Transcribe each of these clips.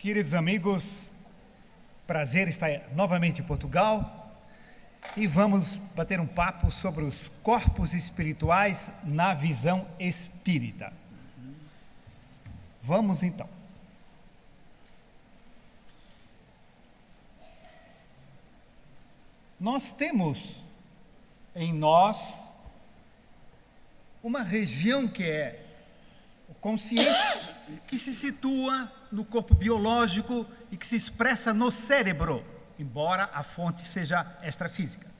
Queridos amigos, prazer estar novamente em Portugal e vamos bater um papo sobre os corpos espirituais na visão espírita. Vamos então. Nós temos em nós uma região que é o consciente, que se situa no corpo biológico e que se expressa no cérebro, embora a fonte seja extrafísica.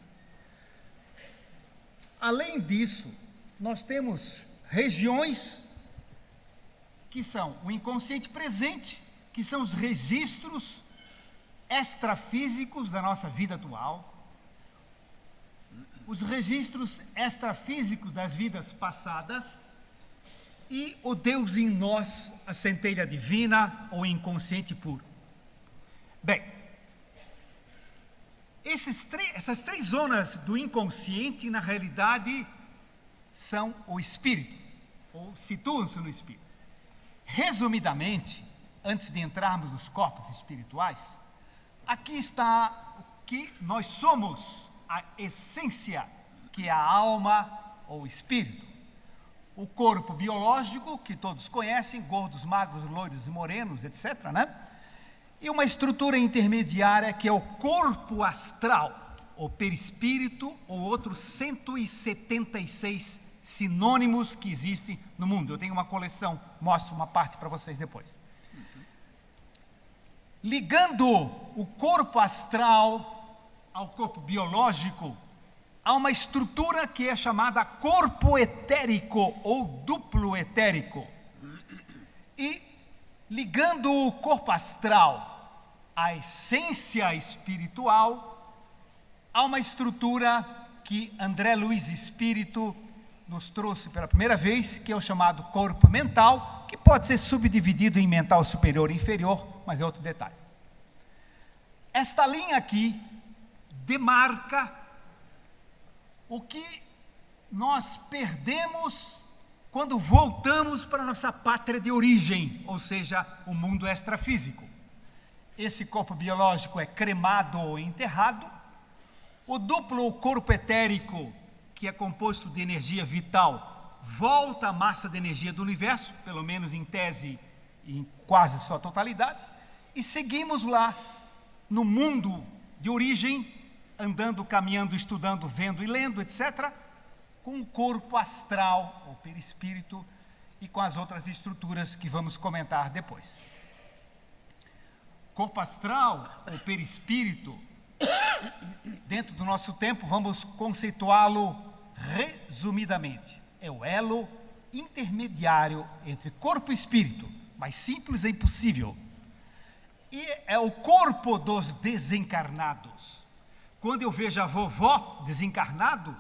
Além disso, nós temos regiões que são o inconsciente presente, que são os registros extrafísicos da nossa vida atual, os registros extrafísicos das vidas passadas e o Deus em nós, a centelha divina ou inconsciente puro. Bem, essas três zonas do inconsciente, na realidade, são o espírito, ou situam-se no espírito. Resumidamente, antes de entrarmos nos corpos espirituais, aqui está o que nós somos, a essência, que é a alma ou espírito. O corpo biológico, que todos conhecem, gordos, magros, loiros e morenos, etc., né? E uma estrutura intermediária que é o corpo astral, o perispírito, ou outros 176 sinônimos que existem no mundo. Eu tenho uma coleção, mostro uma parte para vocês depois. Ligando o corpo astral ao corpo biológico, há uma estrutura que é chamada corpo etérico ou duplo etérico. E ligando o corpo astral à essência espiritual, há uma estrutura que André Luiz Espírito nos trouxe pela primeira vez, que é o chamado corpo mental, que pode ser subdividido em mental superior e inferior, mas é outro detalhe. Esta linha aqui demarca o que nós perdemos quando voltamos para a nossa pátria de origem, ou seja, o mundo extrafísico. Esse corpo biológico é cremado ou enterrado. O duplo corpo etérico, que é composto de energia vital, volta à massa de energia do universo, pelo menos em tese e em quase sua totalidade, e seguimos lá no mundo de origem, andando, caminhando, estudando, vendo e lendo, etc., com o corpo astral, ou perispírito, e com as outras estruturas que vamos comentar depois. Corpo astral, ou perispírito, dentro do nosso tempo, vamos conceituá-lo resumidamente. É o elo intermediário entre corpo e espírito, mais simples é impossível. E é o corpo dos desencarnados. Quando eu vejo a vovó desencarnada,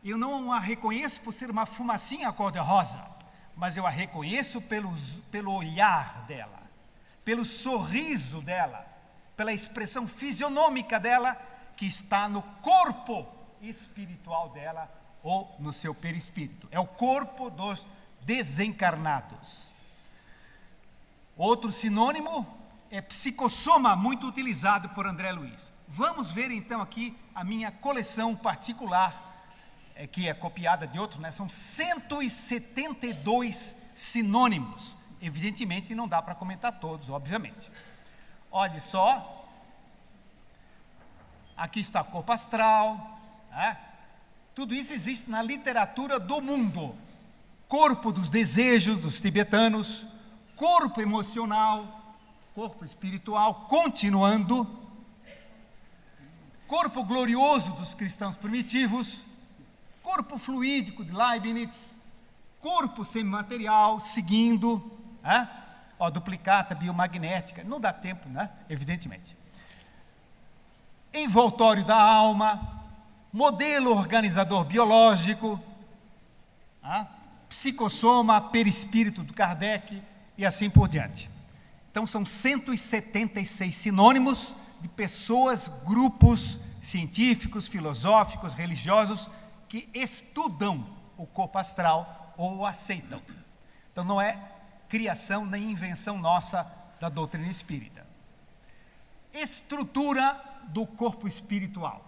eu não a reconheço por ser uma fumacinha cor-de-rosa, mas eu a reconheço pelo olhar dela, pelo sorriso dela, pela expressão fisionômica dela, que está no corpo espiritual dela, ou no seu perispírito. É o corpo dos desencarnados. Outro sinônimo é psicossoma, muito utilizado por André Luiz. Vamos ver então aqui a minha coleção particular, que é copiada de outro, né? São 172 sinônimos. Evidentemente não dá para comentar todos, obviamente. Olhe só, aqui está corpo astral, né? Tudo isso existe na literatura do mundo. Corpo dos desejos dos tibetanos, corpo emocional, corpo espiritual, continuando, corpo glorioso dos cristãos primitivos, corpo fluídico de Leibniz, corpo semimaterial, seguindo, duplicata biomagnética, não dá tempo, né? Evidentemente. Envoltório da alma, modelo organizador biológico, psicossoma, perispírito do Kardec e assim por diante. Então, são 176 sinônimos de pessoas, grupos científicos, filosóficos, religiosos, que estudam o corpo astral ou o aceitam. Então, não é criação nem invenção nossa da doutrina espírita. Estrutura do corpo espiritual.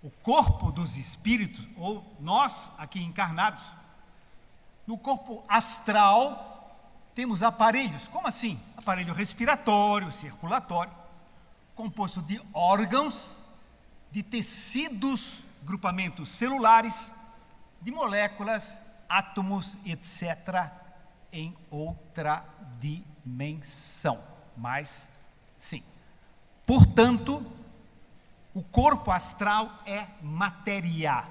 O corpo dos espíritos, ou nós aqui encarnados, no corpo astral temos aparelhos. Como assim? Aparelho respiratório, circulatório, composto de órgãos, de tecidos, grupamentos celulares, de moléculas, átomos, etc., em outra dimensão. Mas, sim. Portanto, o corpo astral é matéria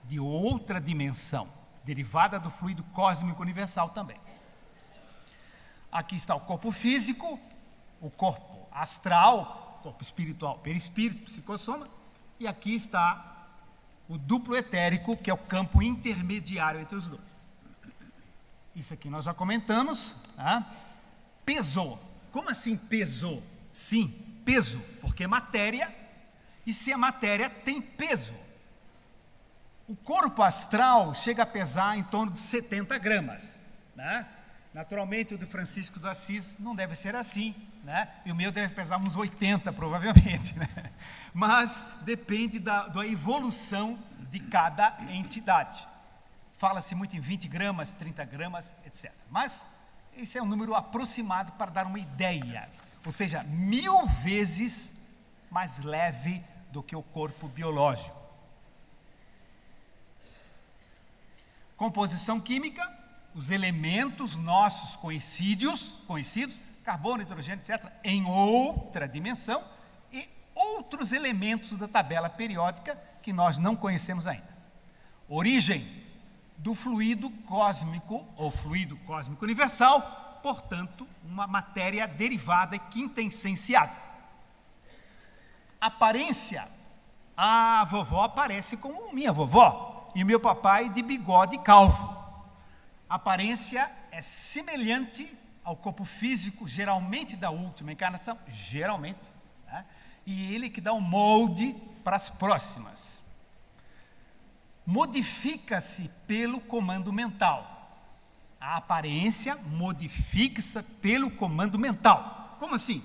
de outra dimensão, derivada do fluido cósmico universal também. Aqui está o corpo físico, o corpo astral, corpo espiritual, perispírito, psicossoma, e aqui está o duplo etérico, que é o campo intermediário entre os dois. Isso aqui nós já comentamos. Pesou. Como assim pesou? Sim, peso, porque é matéria, e se a matéria tem peso. O corpo astral chega a pesar em torno de 70 gramas. Naturalmente, o de Francisco de Assis não deve ser assim, e o meu deve pesar uns 80, provavelmente. Mas depende da evolução de cada entidade. Fala-se muito em 20 gramas, 30 gramas, etc. Mas esse é um número aproximado para dar uma ideia. Ou seja, 1000 vezes mais leve do que o corpo biológico. Composição química, os elementos nossos conhecidos, carbono, hidrogênio, etc., em outra dimensão, e outros elementos da tabela periódica que nós não conhecemos ainda. Origem do fluido cósmico, ou fluido cósmico universal, portanto, uma matéria derivada e quintessenciada. Aparência, a vovó aparece como minha vovó, e o meu papai de bigode calvo. A aparência é semelhante ao corpo físico, geralmente da última encarnação, geralmente, e ele que dá um molde para as próximas. Modifica-se pelo comando mental. A aparência modifica-se pelo comando mental. Como assim?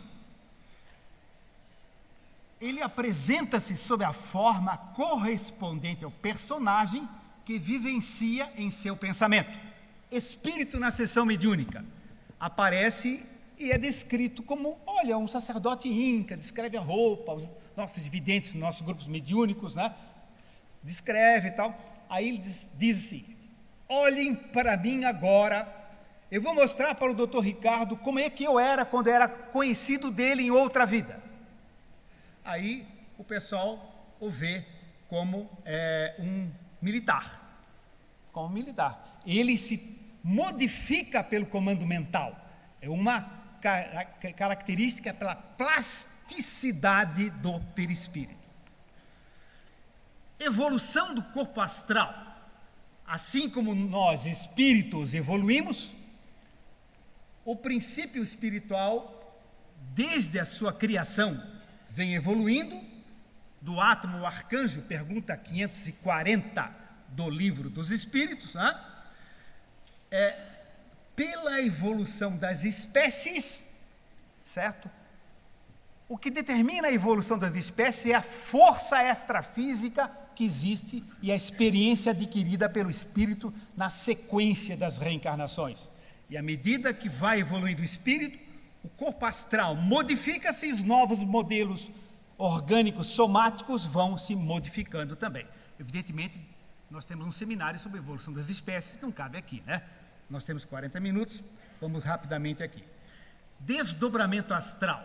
Ele apresenta-se sob a forma correspondente ao personagem que vivencia em seu pensamento. Espírito na sessão mediúnica. Aparece e é descrito como, olha, um sacerdote inca, descreve a roupa, os nossos videntes, nossos grupos mediúnicos, descreve e tal. Aí ele diz assim: olhem para mim agora, eu vou mostrar para o doutor Ricardo como é que eu era quando era conhecido dele em outra vida. Aí o pessoal o vê como um militar. Como militar. Ele se modifica pelo comando mental. É uma característica pela plasticidade do perispírito. Evolução do corpo astral. Assim como nós, espíritos, evoluímos, o princípio espiritual, desde a sua criação, vem evoluindo, do átomo ao arcanjo, pergunta 540 do Livro dos Espíritos, pela evolução das espécies, certo? O que determina a evolução das espécies é a força extrafísica que existe e a experiência adquirida pelo espírito na sequência das reencarnações. E à medida que vai evoluindo o espírito, o corpo astral modifica-se e os novos modelos orgânicos somáticos vão se modificando também. Evidentemente, nós temos um seminário sobre a evolução das espécies, não cabe aqui, Nós temos 40 minutos, vamos rapidamente aqui. Desdobramento astral.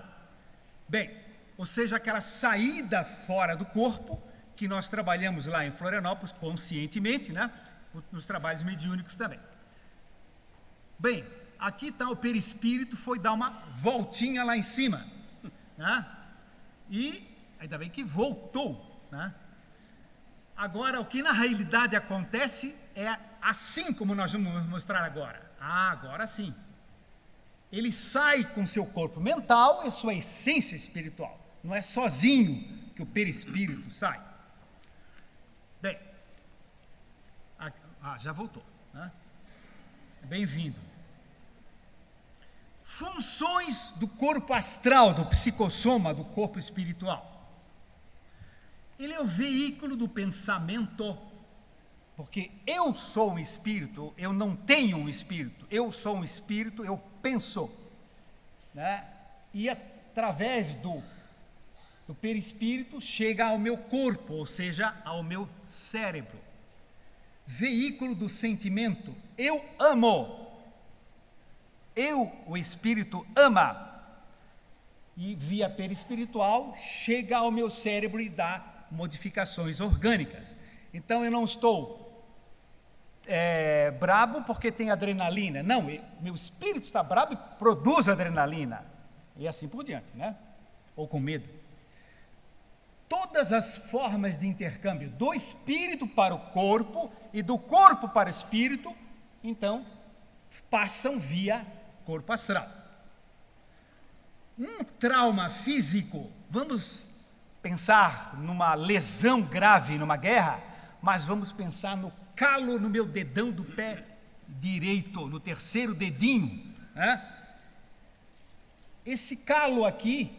Bem, ou seja, aquela saída fora do corpo, que nós trabalhamos lá em Florianópolis conscientemente, nos trabalhos mediúnicos também. Bem, aqui está o perispírito, foi dar uma voltinha lá em cima, e ainda bem que voltou, Agora, o que na realidade acontece é assim como nós vamos mostrar agora. Agora sim. Ele sai com seu corpo mental e sua essência espiritual. Não é sozinho que o perispírito sai. Bem, já voltou. Bem-vindo. Funções do corpo astral, do psicossoma, do corpo espiritual. Ele é o veículo do pensamento, porque eu sou um espírito, eu não tenho um espírito, eu sou um espírito, eu penso, né? E através do perispírito chega ao meu corpo, ou seja, ao meu cérebro. Veículo do sentimento, eu amo. O espírito, ama. E via perispiritual chega ao meu cérebro e dá modificações orgânicas. Então eu não estou brabo porque tem adrenalina. Não, meu espírito está brabo e produz adrenalina. E assim por diante, né? Ou com medo. Todas as formas de intercâmbio do espírito para o corpo e do corpo para o espírito, então, passam via corpo astral. Um trauma físico, vamos pensar numa lesão grave numa guerra, mas vamos pensar no calo no meu dedão do pé direito, no terceiro dedinho, né? Esse calo aqui,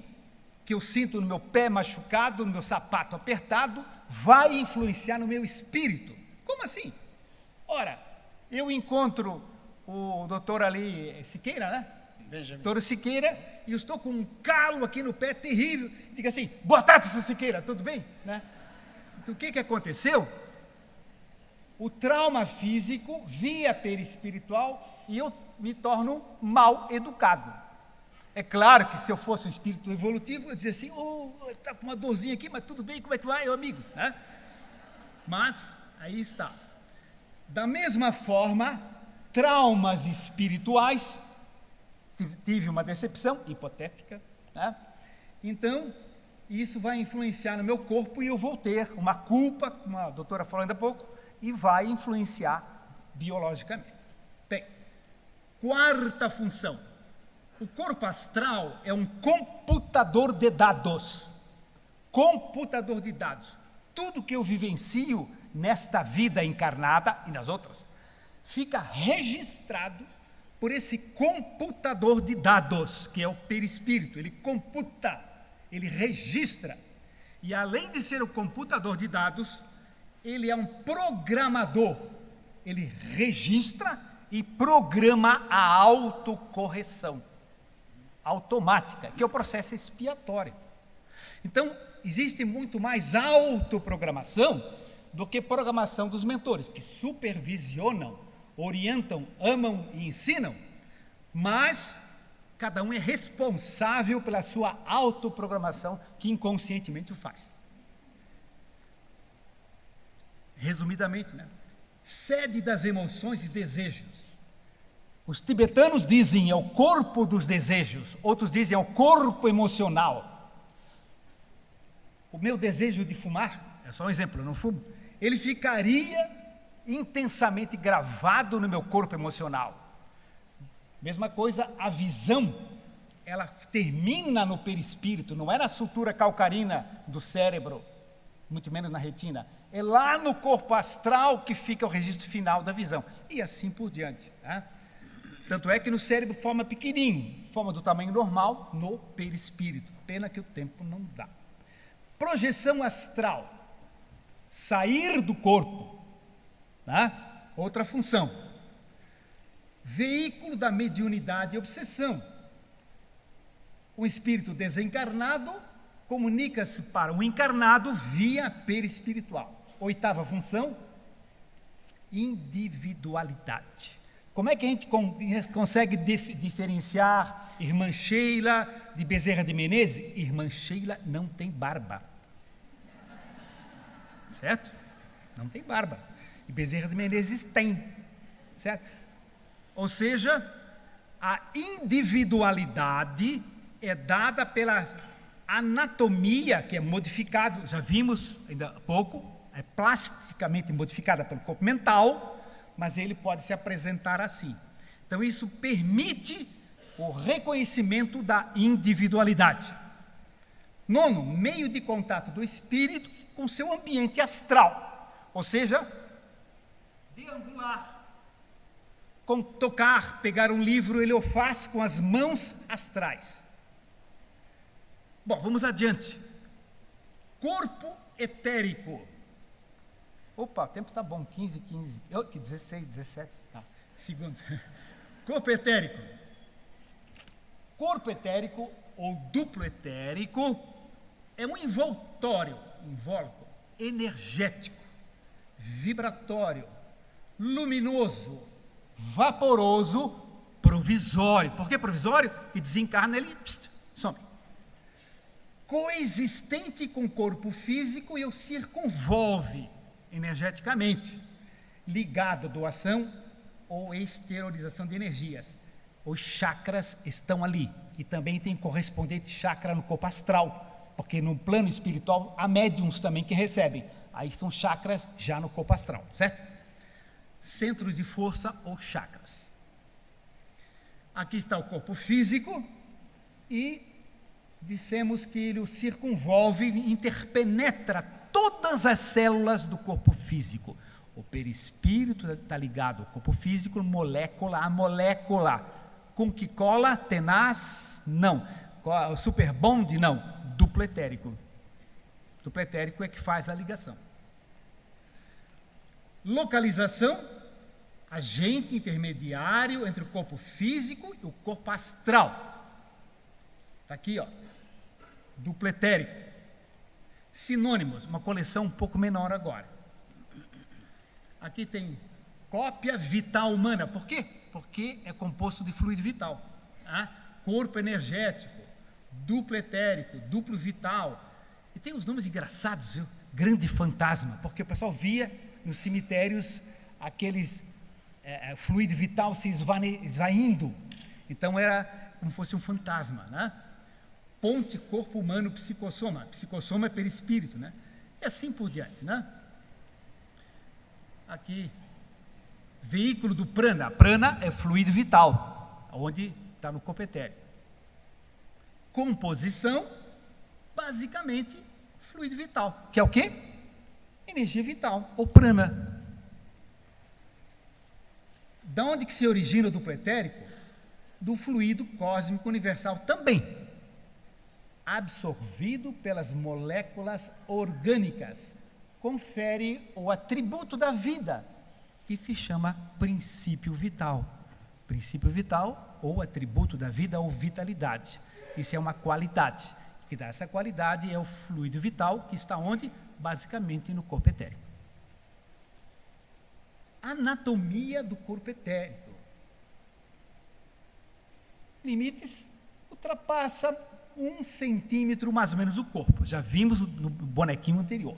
que eu sinto no meu pé machucado, no meu sapato apertado, vai influenciar no meu espírito. Como assim? Ora, eu encontro o doutor ali, Siqueira, né? Benjamin. Doutor Siqueira, e eu estou com um calo aqui no pé terrível. Diga assim, boa tarde, doutor Siqueira, tudo bem? Né? Então, o que aconteceu? O trauma físico via perispiritual e eu me torno mal educado. É claro que se eu fosse um espírito evolutivo, eu dizia assim, está com uma dorzinha aqui, mas tudo bem, como é que vai, meu amigo? Né? Mas, aí está. Da mesma forma, traumas espirituais, tive uma decepção hipotética, né? Então, isso vai influenciar no meu corpo e eu vou ter uma culpa, como a doutora falou ainda há pouco, e vai influenciar biologicamente. Bem, quarta função. O corpo astral é um computador de dados. Computador de dados. Tudo que eu vivencio nesta vida encarnada e nas outras, fica registrado por esse computador de dados, que é o perispírito. Ele computa, ele registra. E além de ser o computador de dados, ele é um programador. Ele registra e programa a autocorreção automática, que é o processo expiatório. Então, existe muito mais autoprogramação do que programação dos mentores, que supervisionam, orientam, amam e ensinam, mas cada um é responsável pela sua autoprogramação, que inconscientemente o faz. Resumidamente, né? Sede das emoções e desejos. Os tibetanos dizem é o corpo dos desejos, outros dizem é o corpo emocional. O meu desejo de fumar, é só um exemplo, eu não fumo, ele ficaria intensamente gravado no meu corpo emocional. Mesma coisa, a visão, ela termina no perispírito, não é na sutura calcarina do cérebro, muito menos na retina, é lá no corpo astral que fica o registro final da visão, e assim por diante, né? Tanto é que no cérebro forma pequenininho, forma do tamanho normal no perispírito. Pena que o tempo não dá. Projeção astral. Sair do corpo. Né? Outra função. Veículo da mediunidade e obsessão. O espírito desencarnado comunica-se para o encarnado via perispiritual. Oitava função. Individualidade. Como é que a gente consegue diferenciar Irmã Sheila de Bezerra de Menezes? Irmã Sheila não tem barba. Certo? Não tem barba. E Bezerra de Menezes tem. Certo? Ou seja, a individualidade é dada pela anatomia, que é modificada, já vimos ainda há pouco, é plasticamente modificada pelo corpo mental, mas ele pode se apresentar assim. Então, isso permite o reconhecimento da individualidade. Nono, meio de contato do espírito com seu ambiente astral, ou seja, deambular, com tocar, pegar um livro, ele o faz com as mãos astrais. Bom, vamos adiante. Corpo etérico. Opa, o tempo está bom, 15, 16, 17. Tá. Segundo. Corpo etérico. Corpo etérico ou duplo etérico é um invólucro energético, vibratório, luminoso, vaporoso, provisório. Por que provisório? E desencarna ele, some. Coexistente com o corpo físico e o circunvolve energeticamente, ligado à doação ou exteriorização de energias. Os chakras estão ali, e também tem correspondente chakra no corpo astral, porque no plano espiritual há médiums também que recebem, aí são chakras já no corpo astral, certo? Centros de força ou chakras. Aqui está o corpo físico, e dissemos que ele o circunvolve, interpenetra todas as células do corpo físico. O perispírito está ligado ao corpo físico, molécula a molécula. Com que cola? Tenaz? Não. Super bond? Não. Duplo etérico. Duplo etérico é que faz a ligação. Localização, agente intermediário entre o corpo físico e o corpo astral. Está aqui, ó. Duplo etérico. Sinônimos, uma coleção um pouco menor agora. Aqui tem cópia vital humana. Por quê? Porque é composto de fluido vital. Corpo energético, duplo etérico, duplo vital. E tem uns nomes engraçados, viu? Grande fantasma, porque o pessoal via nos cemitérios aqueles fluido vital se esvaindo. Então era como se fosse um fantasma, né? Ponte corpo humano psicossoma. Psicossoma é perispírito, né? E assim por diante, né? Aqui, veículo do prana. Prana é fluido vital, onde está no corpo etéreo. Composição, basicamente, fluido vital, que é o quê? Energia vital, ou prana. Da onde que se origina o duplo etérico? Do fluido cósmico universal também, absorvido pelas moléculas orgânicas, confere o atributo da vida, que se chama princípio vital. Princípio vital, ou atributo da vida, ou vitalidade. Isso é uma qualidade. O que dá essa qualidade é o fluido vital, que está onde? Basicamente no corpo etérico. Anatomia do corpo etérico. Limites, ultrapassa 1 centímetro mais ou menos o corpo. Já vimos no bonequinho anterior.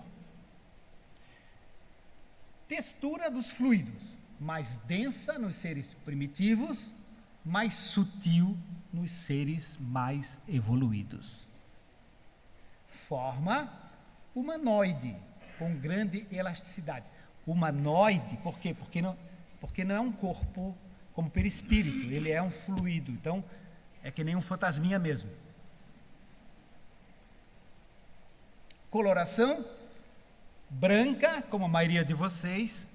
Textura dos fluidos, mais densa nos seres primitivos, mais sutil nos seres mais evoluídos. Forma humanoide, com grande elasticidade. Humanoide, por quê? Porque não é um corpo como perispírito, ele é um fluido, então é que nem um fantasminha mesmo. Coloração branca, como a maioria de vocês,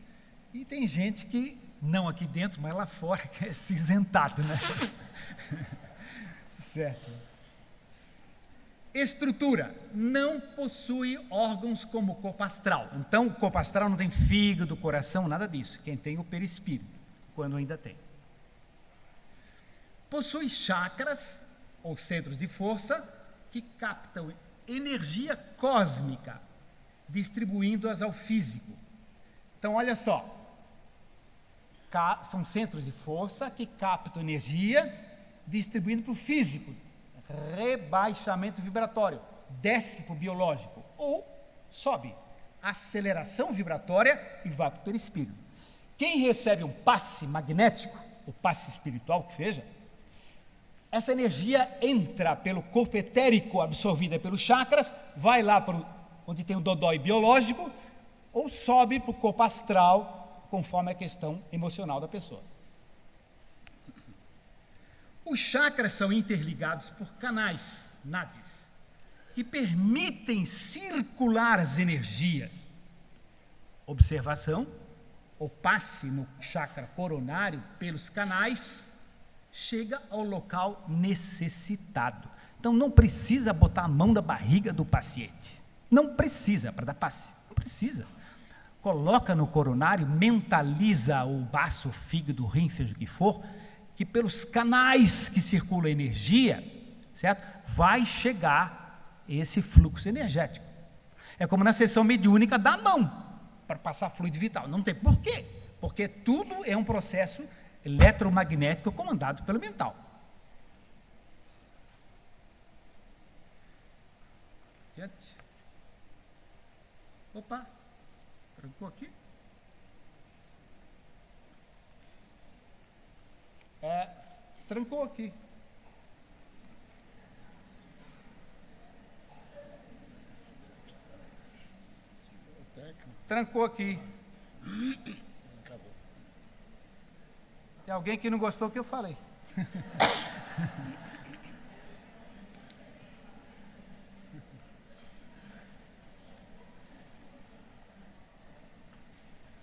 e tem gente que, não aqui dentro, mas lá fora, que é cinzentado, né? Certo. Estrutura, não possui órgãos como o corpo astral. Então, o corpo astral não tem fígado, coração, nada disso. Quem tem o perispírito, quando ainda tem. Possui chakras, ou centros de força, que captam energia cósmica, distribuindo-as ao físico. Então, olha só, são centros de força que captam energia, distribuindo para o físico. Rebaixamento vibratório, desce para o biológico, ou sobe, aceleração vibratória e vai para o perispírito. Quem recebe um passe magnético, ou passe espiritual, que seja, essa energia entra pelo corpo etérico, absorvida pelos chakras, vai lá para onde tem o dodói biológico, ou sobe para o corpo astral, conforme a questão emocional da pessoa. Os chakras são interligados por canais, nadis, que permitem circular as energias. Observação, ou passe no chakra coronário pelos canais, chega ao local necessitado. Então não precisa botar a mão na barriga do paciente. Não precisa para dar passe. Não precisa. Coloca no coronário, mentaliza o baço, o fígado, o rim, seja o que for, que pelos canais que circula a energia, certo? Vai chegar esse fluxo energético. É como na sessão mediúnica da mão, para passar fluido vital. Não tem por quê? Porque tudo é um processo eletromagnético comandado pelo mental. Gente. Opa, trancou aqui? Trancou aqui. Trancou aqui. Tem alguém que não gostou do que eu falei.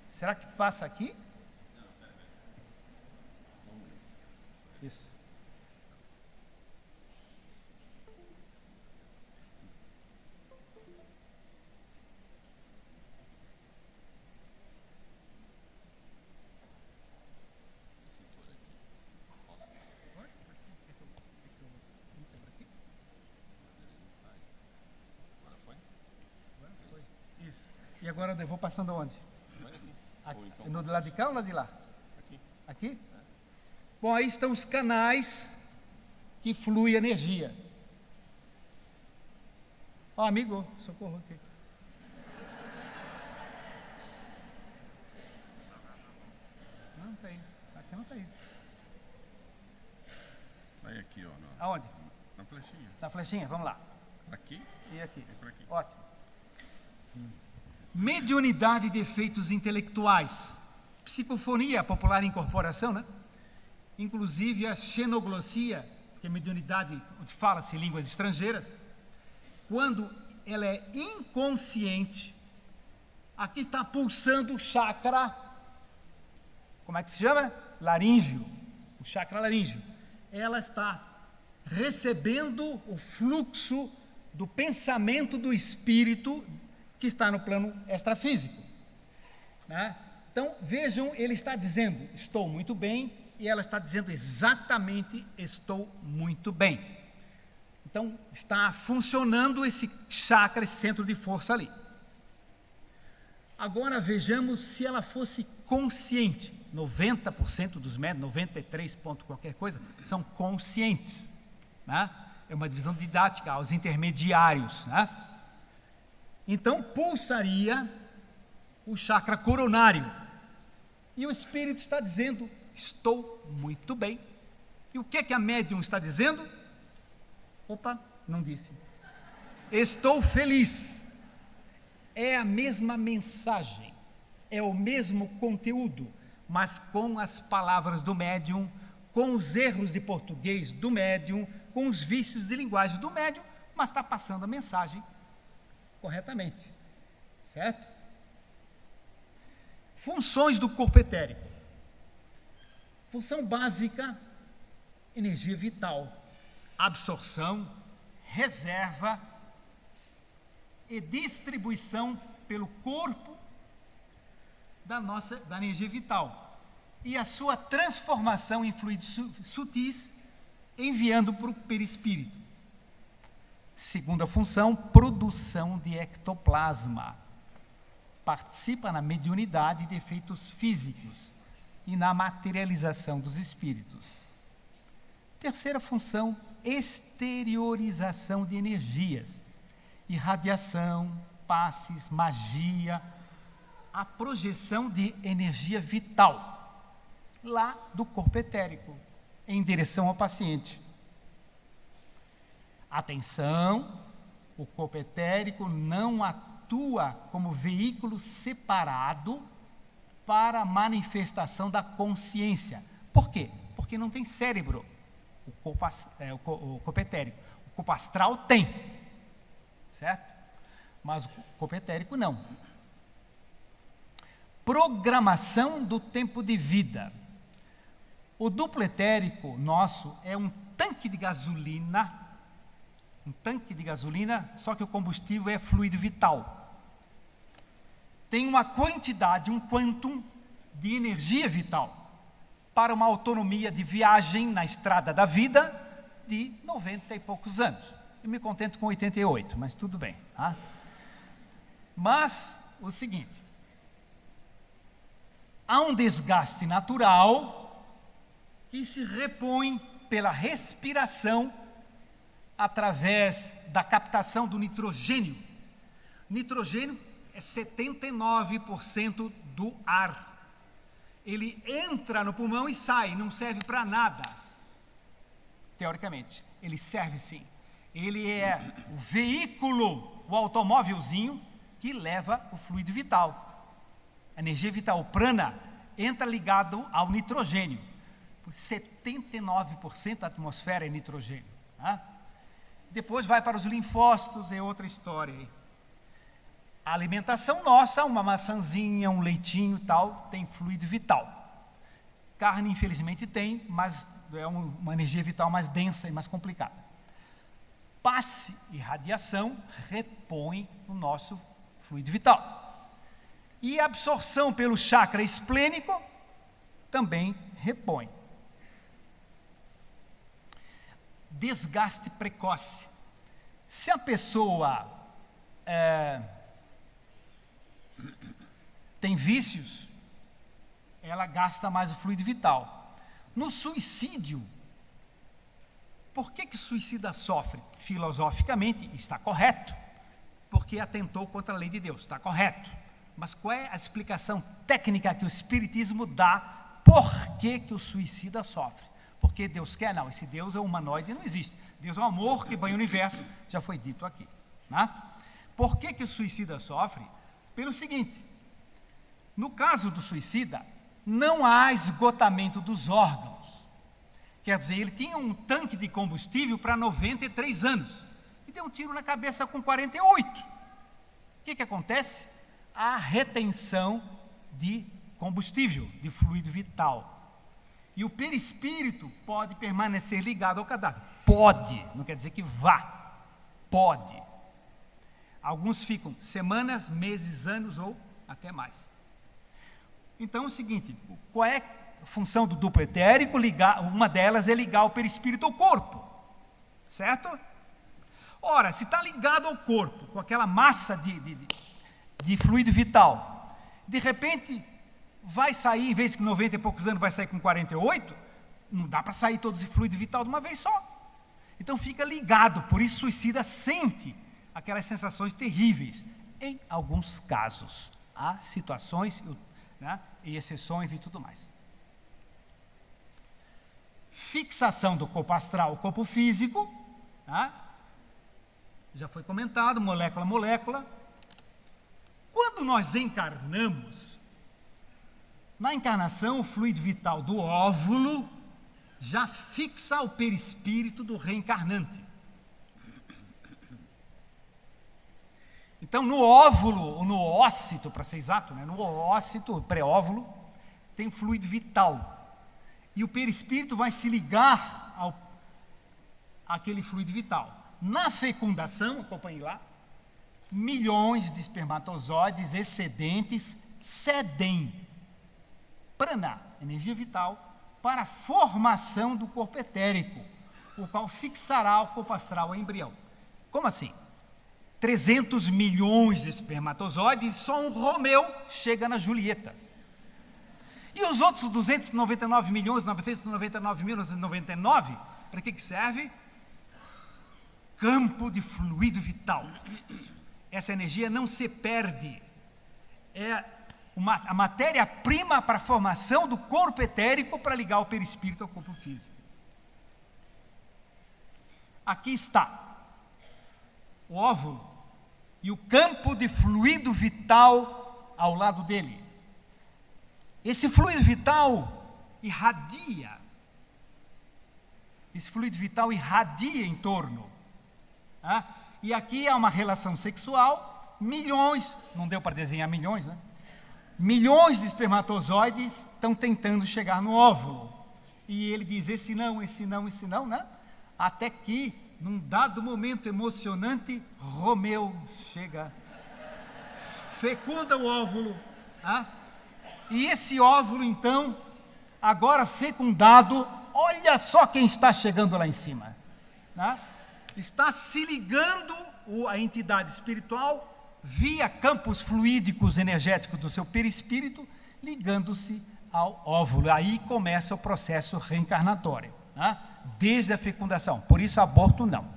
Será que passa aqui? Isso. E agora eu vou passando aonde? Aqui, no lado de cá ou lado de lá? Aqui. Aqui? Bom, aí estão os canais que flui energia. Ó, amigo, socorro aqui. Não tem. Aqui não tem. Vai aqui, ó. Aonde? Na flechinha. Na flechinha, vamos lá. Aqui? E aqui. E por aqui. Ótimo. Mediunidade de efeitos intelectuais. Psicofonia, popular incorporação, né? Inclusive a xenoglossia, que é mediunidade onde fala-se línguas estrangeiras. Quando ela é inconsciente, aqui está pulsando o chakra, como é que se chama? Laríngeo, o chakra laríngeo. Ela está recebendo o fluxo do pensamento do espírito que está no plano extrafísico, né? Então, vejam, ele está dizendo, estou muito bem, e ela está dizendo exatamente, estou muito bem. Então, está funcionando esse chakra, esse centro de força ali. Agora, vejamos se ela fosse consciente. 90% dos médiuns, 93 ponto qualquer coisa, são conscientes, né? É uma divisão didática aos intermediários, né? Então, pulsaria o chakra coronário. E o espírito está dizendo, estou muito bem. E o que a médium está dizendo? Opa, não disse. Estou feliz. É a mesma mensagem, é o mesmo conteúdo, mas com as palavras do médium, com os erros de português do médium, com os vícios de linguagem do médium, mas está passando a mensagem corretamente, certo? Funções do corpo etérico. Função básica, energia vital, absorção, reserva e distribuição pelo corpo da energia vital e a sua transformação em fluidos sutis, enviando para o perispírito. Segunda função, produção de ectoplasma. Participa na mediunidade de efeitos físicos e na materialização dos espíritos. Terceira função, exteriorização de energias. Irradiação, passes, magia, a projeção de energia vital, lá do corpo etérico, em direção ao paciente. Atenção, o corpo etérico não atua como veículo separado para a manifestação da consciência. Por quê? Porque não tem cérebro, o corpo etérico. O corpo astral tem, certo? Mas o corpo etérico não. programação do tempo de vida. O duplo etérico nosso é um tanque de gasolina, só que o combustível é fluido vital. Tem uma quantidade, um quantum de energia vital para uma autonomia de viagem na estrada da vida de 90 e poucos anos. Eu me contento com 88, mas tudo bem. Tá? Mas, o seguinte, há um desgaste natural que se repõe pela respiração através da captação do nitrogênio. Nitrogênio é 79% do ar. Ele entra no pulmão e sai, não serve para nada. Teoricamente, ele serve sim. Ele é o veículo, o automóvelzinho que leva o fluido vital. A energia vital, o prana, entra ligado ao nitrogênio. 79% da atmosfera é nitrogênio. Tá? Depois vai para os linfócitos, é outra história aí. A alimentação nossa, uma maçãzinha, um leitinho tal, tem fluido vital. Carne, infelizmente, tem, mas é uma energia vital mais densa e mais complicada. Passe e radiação repõem o nosso fluido vital. E a absorção pelo chakra esplênico também repõe. Desgaste precoce. Se a pessoa tem vícios, ela gasta mais o fluido vital. No suicídio, por que o suicida sofre? Filosoficamente está correto, porque atentou contra a lei de Deus, está correto. Mas qual é a explicação técnica que o Espiritismo dá por que o suicida sofre? Porque Deus quer? Não, esse Deus é humanoide, não existe. Deus é um amor que banha o universo, já foi dito aqui. Né? Por que o suicida sofre? Pelo seguinte, no caso do suicida, não há esgotamento dos órgãos. Quer dizer, ele tinha um tanque de combustível para 93 anos, e deu um tiro na cabeça com 48. O que acontece? Há retenção de combustível, de fluido vital. E o perispírito pode permanecer ligado ao cadáver. Pode, não quer dizer que vá. Pode. Alguns ficam semanas, meses, anos ou até mais. Então é o seguinte, qual é a função do duplo etérico? Uma delas é ligar o perispírito ao corpo. Certo? Ora, se está ligado ao corpo, com aquela massa de fluido vital, de repente vai sair, em vez de 90 e poucos anos, vai sair com 48, não dá para sair todo esse fluido vital de uma vez só. Então fica ligado, por isso o suicida sente aquelas sensações terríveis. Em alguns casos, há situações, né, e exceções e tudo mais. Fixação do corpo astral ao corpo físico, né, já foi comentado, molécula a molécula. Quando nós encarnamos, na encarnação, o fluido vital do óvulo já fixa o perispírito do reencarnante. Então, no óvulo, ou no ócito, para ser exato, né, no ócito, pré-óvulo, tem fluido vital. E o perispírito vai se ligar àquele fluido vital. Na fecundação, acompanhe lá, milhões de espermatozoides excedentes cedem prana, energia vital, para a formação do corpo etérico, o qual fixará o corpo astral ao embrião. Como assim? 300 milhões de espermatozoides, só um Romeu chega na Julieta. E os outros 299 milhões, 999.999, para que serve? Campo de fluido vital. Essa energia não se perde. É a matéria-prima para a formação do corpo etérico para ligar o perispírito ao corpo físico. Aqui está o óvulo e o campo de fluido vital ao lado dele. Esse fluido vital irradia. Esse fluido vital irradia em torno. Tá? E aqui há uma relação sexual, milhões, não deu para desenhar milhões, né? milhões de espermatozoides estão tentando chegar no óvulo. E ele diz, esse não, né? Até que, num dado momento emocionante, Romeu chega, fecunda o óvulo. E esse óvulo, então, agora fecundado, olha só quem está chegando lá em cima. Está se ligando a entidade espiritual via campos fluídicos energéticos do seu perispírito, ligando-se ao óvulo. Aí começa o processo reencarnatório, desde a fecundação. Por isso, aborto não.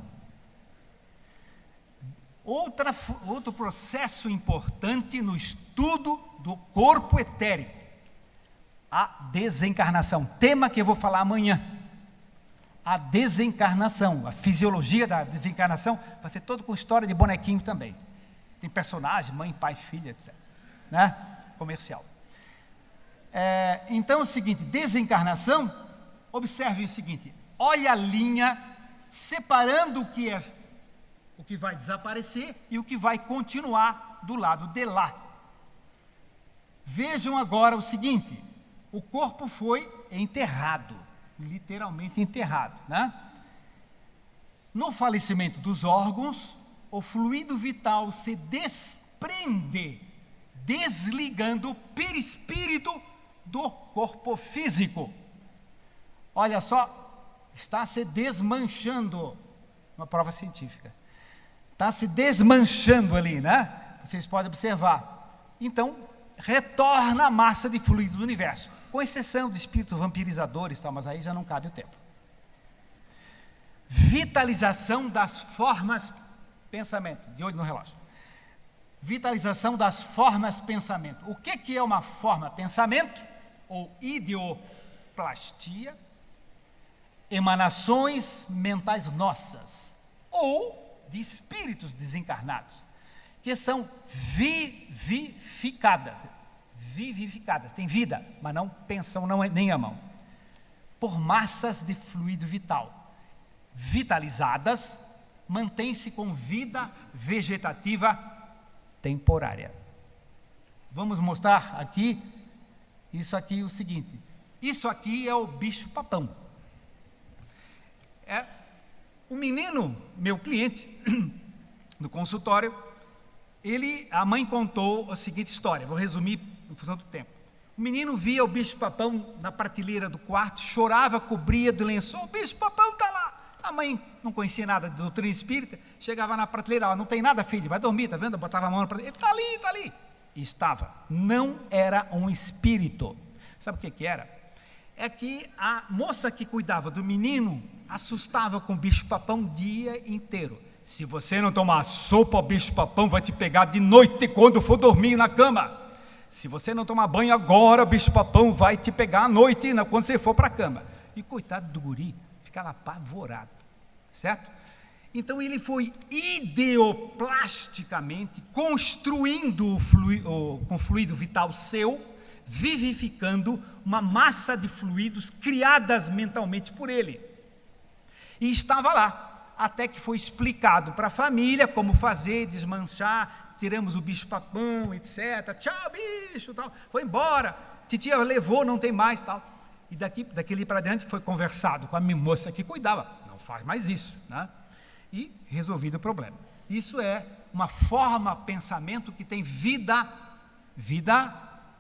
Outro processo importante no estudo do corpo etérico, a desencarnação. Tema que eu vou falar amanhã. A desencarnação, a fisiologia da desencarnação, vai ser todo com história de bonequinho também. Tem personagem, mãe, pai, filha, etc. Comercial. Então é o seguinte, desencarnação, observe o seguinte, olha a linha separando o que vai desaparecer e o que vai continuar do lado de lá. Vejam agora o seguinte, o corpo foi enterrado, literalmente enterrado, No falecimento dos órgãos, o fluido vital se desprende, desligando o perispírito do corpo físico. Olha só, está se desmanchando, uma prova científica. Está se desmanchando ali, Vocês podem observar. Então, retorna a massa de fluido do universo, com exceção de espíritos vampirizadores, mas aí já não cabe o tempo. Vitalização das formas pensamento, de olho no relógio. Vitalização das formas pensamento. O que é uma forma pensamento? Ou ideoplastia? Emanações mentais nossas, ou de espíritos desencarnados, que são vivificadas, têm vida, mas não pensam, nem amam, por massas de fluido vital, vitalizadas, mantém-se com vida vegetativa temporária. Vamos mostrar aqui, o seguinte, isso aqui é o bicho-papão. Um menino, meu cliente, no consultório, a mãe contou a seguinte história, vou resumir em função do tempo. O menino via o bicho-papão na prateleira do quarto, chorava, cobria do lençol, o bicho-papão está lá. A mãe não conhecia nada de doutrina espírita, chegava na prateleira, não tem nada, filho, vai dormir, tá vendo? Botava a mão na prateleira, está ali. E estava. Não era um espírito. Sabe o que era? É que a moça que cuidava do menino assustava com o bicho-papão o dia inteiro. Se você não tomar sopa, o bicho-papão vai te pegar de noite quando for dormir na cama. Se você não tomar banho agora, o bicho-papão vai te pegar à noite quando você for para a cama. E coitado do guri, ficava apavorado, certo? Então ele foi ideoplasticamente construindo com fluido vital seu, vivificando uma massa de fluidos criadas mentalmente por ele. E estava lá, até que foi explicado para a família como fazer, desmanchar, tiramos o bicho-papão, etc. Tchau, bicho, tal. Foi embora, titia levou, não tem mais, tal. E daquele para diante foi conversado com a moça que cuidava, não faz mais isso, E resolvido o problema. Isso é uma forma, pensamento que tem vida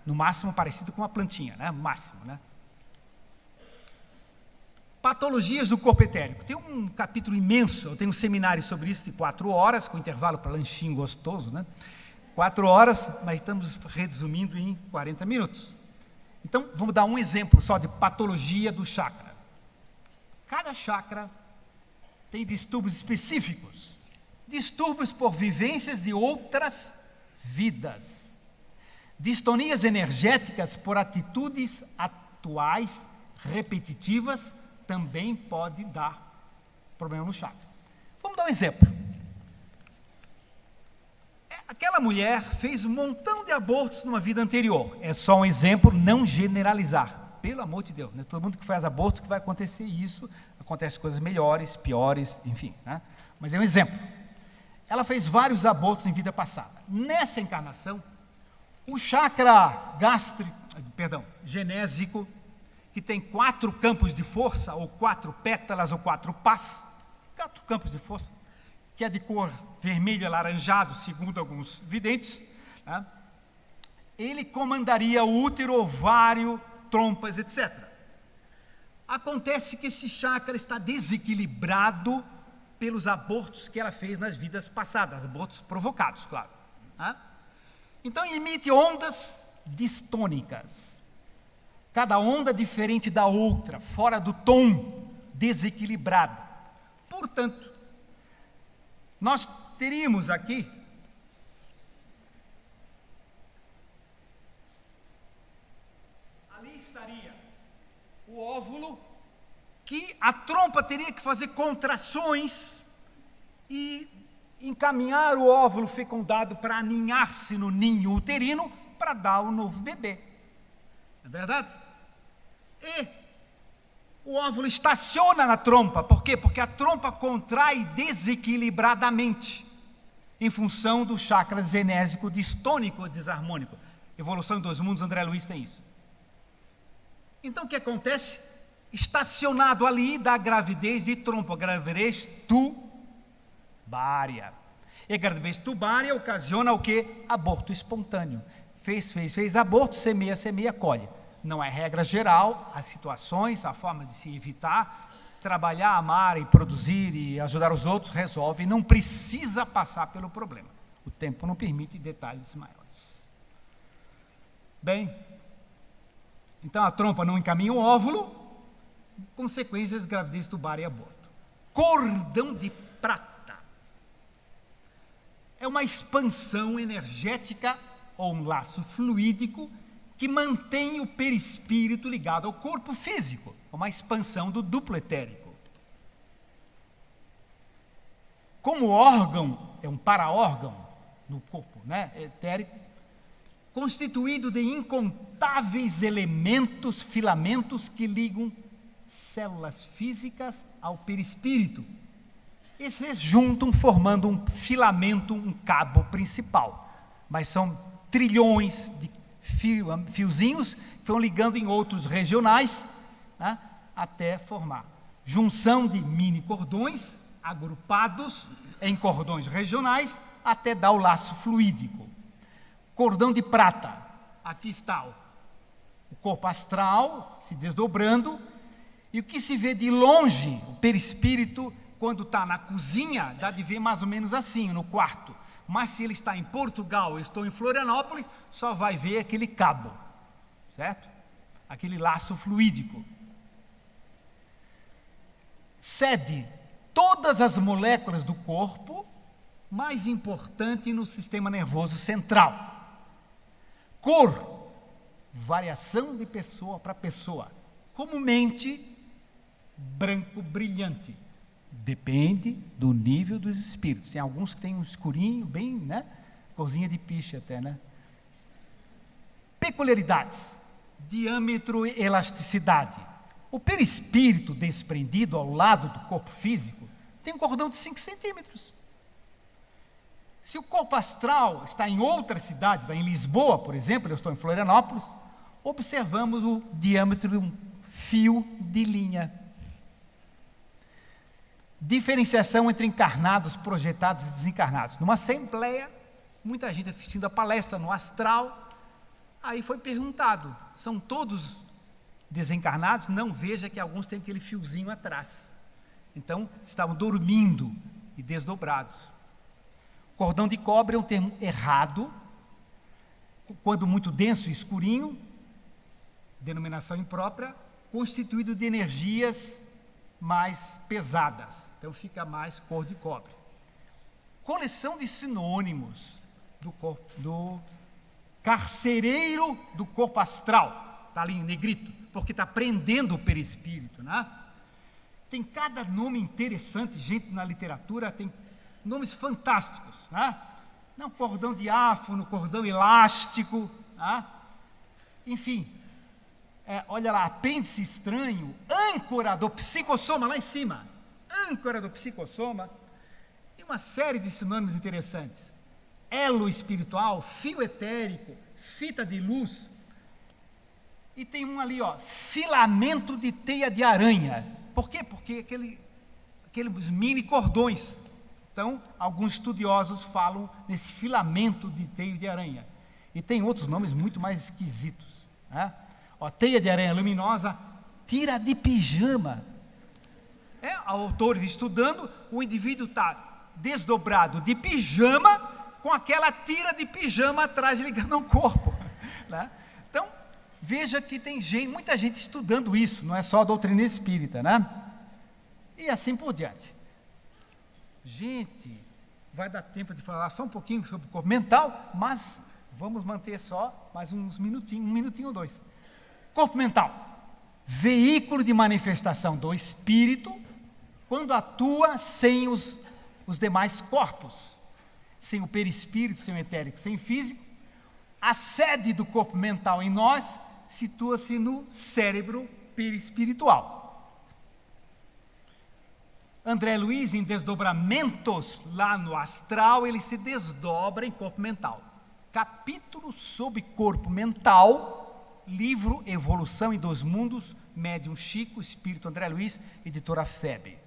no máximo parecido com uma plantinha, máximo, Patologias do corpo etérico. Tem um capítulo imenso, eu tenho um seminário sobre isso de 4 horas, com intervalo para lanchinho gostoso, 4 horas, mas estamos resumindo em 40 minutos. Então, vamos dar um exemplo só de patologia do chakra. Cada chakra tem distúrbios específicos, distúrbios por vivências de outras vidas, distonias energéticas por atitudes atuais, repetitivas, também pode dar problema no chakra. Vamos dar um exemplo. Aquela mulher fez um montão de abortos numa vida anterior. É só um exemplo, não generalizar. Pelo amor de Deus, não é todo mundo que faz aborto que vai acontecer isso. Acontecem coisas melhores, piores, enfim. Mas é um exemplo. Ela fez vários abortos em vida passada. Nessa encarnação, O chakra genésico, que tem 4 campos de força, ou 4 pétalas, ou 4 pás, 4 campos de força, que é de cor vermelho e alaranjado, segundo alguns videntes, né? Ele comandaria o útero, ovário, trompas, etc. Acontece que esse chakra está desequilibrado pelos abortos que ela fez nas vidas passadas, abortos provocados, claro, né? Então emite ondas distônicas, cada onda diferente da outra, fora do tom, desequilibrada. Portanto, nós teríamos aqui ali estaria o óvulo, que a trompa teria que fazer contrações e encaminhar o óvulo fecundado para aninhar-se no ninho uterino para dar o novo bebê. É verdade? E o óvulo estaciona na trompa. Por quê? Porque a trompa contrai desequilibradamente, em função do chakra genésico distônico ou desarmônico. Evolução em 2 mundos, André Luiz tem isso. Então o que acontece? Estacionado ali da gravidez de trompa, gravidez tubária. E a gravidez tubária ocasiona o quê? Aborto espontâneo. Fez aborto, semeia, colhe. Não é regra geral, há situações, há formas de se evitar. Trabalhar, amar e produzir e ajudar os outros resolve, não precisa passar pelo problema. O tempo não permite detalhes maiores. Bem, então a trompa não encaminha o óvulo, consequências, gravidez tubária e aborto. Cordão de prata é uma expansão energética ou um laço fluídico que mantém o perispírito ligado ao corpo físico, uma expansão do duplo etérico. Como órgão, é um para-órgão no corpo, né, etérico, constituído de incontáveis elementos, filamentos que ligam células físicas ao perispírito. Eles se juntam formando um filamento, um cabo principal, mas são trilhões de fiozinhos que vão ligando em outros regionais, né, até formar junção de mini cordões agrupados em cordões regionais até dar o laço fluídico. Cordão de prata, aqui está o corpo astral se desdobrando, e o que se vê de longe, o perispírito, quando está na cozinha, dá de ver mais ou menos assim, no quarto. Mas se ele está em Portugal, eu estou em Florianópolis, só vai ver aquele cabo, certo? Aquele laço fluídico. Cede todas as moléculas do corpo, mais importante no sistema nervoso central. Cor, variação de pessoa para pessoa. Comumente, branco brilhante. Depende do nível dos espíritos. Tem alguns que têm um escurinho, bem, né? Corzinha de piche até, né? Peculiaridades: diâmetro e elasticidade. O perispírito desprendido ao lado do corpo físico tem um cordão de 5 centímetros. Se o corpo astral está em outra cidade, está em Lisboa, por exemplo, eu estou em Florianópolis, observamos o diâmetro de um fio de linha. Diferenciação entre encarnados, projetados e desencarnados. Numa assembleia, muita gente assistindo a palestra no astral, aí foi perguntado, são todos desencarnados? Não, veja que alguns têm aquele fiozinho atrás. Então, estavam dormindo e desdobrados. Cordão de cobre é um termo errado, quando muito denso e escurinho, denominação imprópria, constituído de energias mais pesadas. Então fica mais cor de cobre. Coleção de sinônimos do carcereiro do corpo astral. Está ali em negrito, porque está prendendo o perispírito, né? Tem cada nome interessante, gente, na literatura, tem nomes fantásticos, né? Não, cordão diáfano, cordão elástico, né? Enfim, olha lá, apêndice estranho, âncora do psicossoma, lá em cima, âncora do psicossoma, e uma série de sinônimos interessantes. Elo espiritual, fio etérico, fita de luz, e tem um ali, ó, filamento de teia de aranha. Por quê? Porque aqueles mini cordões. Então, alguns estudiosos falam nesse filamento de teia de aranha. E tem outros nomes muito mais esquisitos, né? Ó, teia de aranha luminosa, tira de pijama. Autores estudando, o indivíduo está desdobrado de pijama, com aquela tira de pijama atrás ligando ao corpo, né? Então, veja que tem muita gente estudando isso, não é só a doutrina espírita, né? E assim por diante. Gente, vai dar tempo de falar só um pouquinho sobre o corpo mental, mas vamos manter só mais uns minutinhos, 1 minutinho ou 2. Corpo mental, veículo de manifestação do espírito, quando atua sem os demais corpos, sem o perispírito, sem o etérico, sem o físico. A sede do corpo mental em nós situa-se no cérebro perispiritual. André Luiz, em Desdobramentos, lá no astral, ele se desdobra em corpo mental. Capítulo sobre corpo mental, livro Evolução em 2 Mundos, Médium Chico, Espírito André Luiz, editora FEB.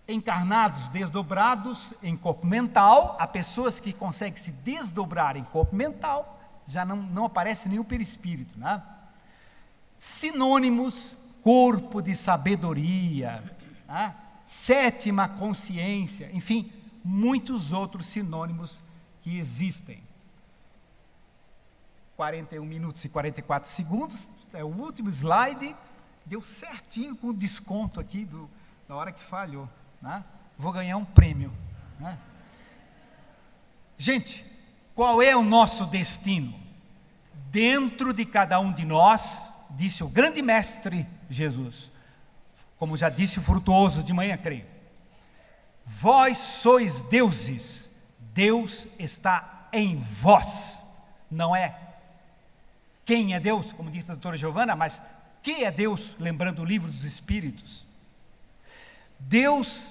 Encarnados desdobrados em corpo mental, há pessoas que conseguem se desdobrar em corpo mental, já não aparece nenhum perispírito, né? Sinônimos: corpo de sabedoria, né? Sétima consciência, enfim, muitos outros sinônimos que existem. 41 minutos e 44 segundos, é o último slide, deu certinho com o desconto aqui da hora que falhou, né? Vou ganhar um prêmio, né? Gente, qual é o nosso destino? Dentro de cada um de nós, disse o grande mestre Jesus, como já disse o Frutuoso de manhã, creio: vós sois deuses, Deus está em vós. Não é quem é Deus, como disse a doutora Giovana, mas que é Deus, lembrando o livro dos Espíritos. Deus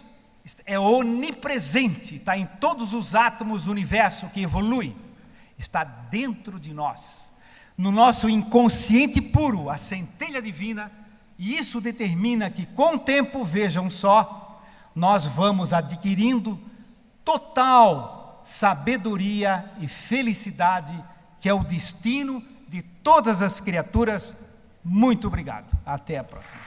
é onipresente, está em todos os átomos do universo que evolui, está dentro de nós, no nosso inconsciente puro, a centelha divina, e isso determina que com o tempo, vejam só, nós vamos adquirindo total sabedoria e felicidade, que é o destino de todas as criaturas. Muito obrigado, até a próxima.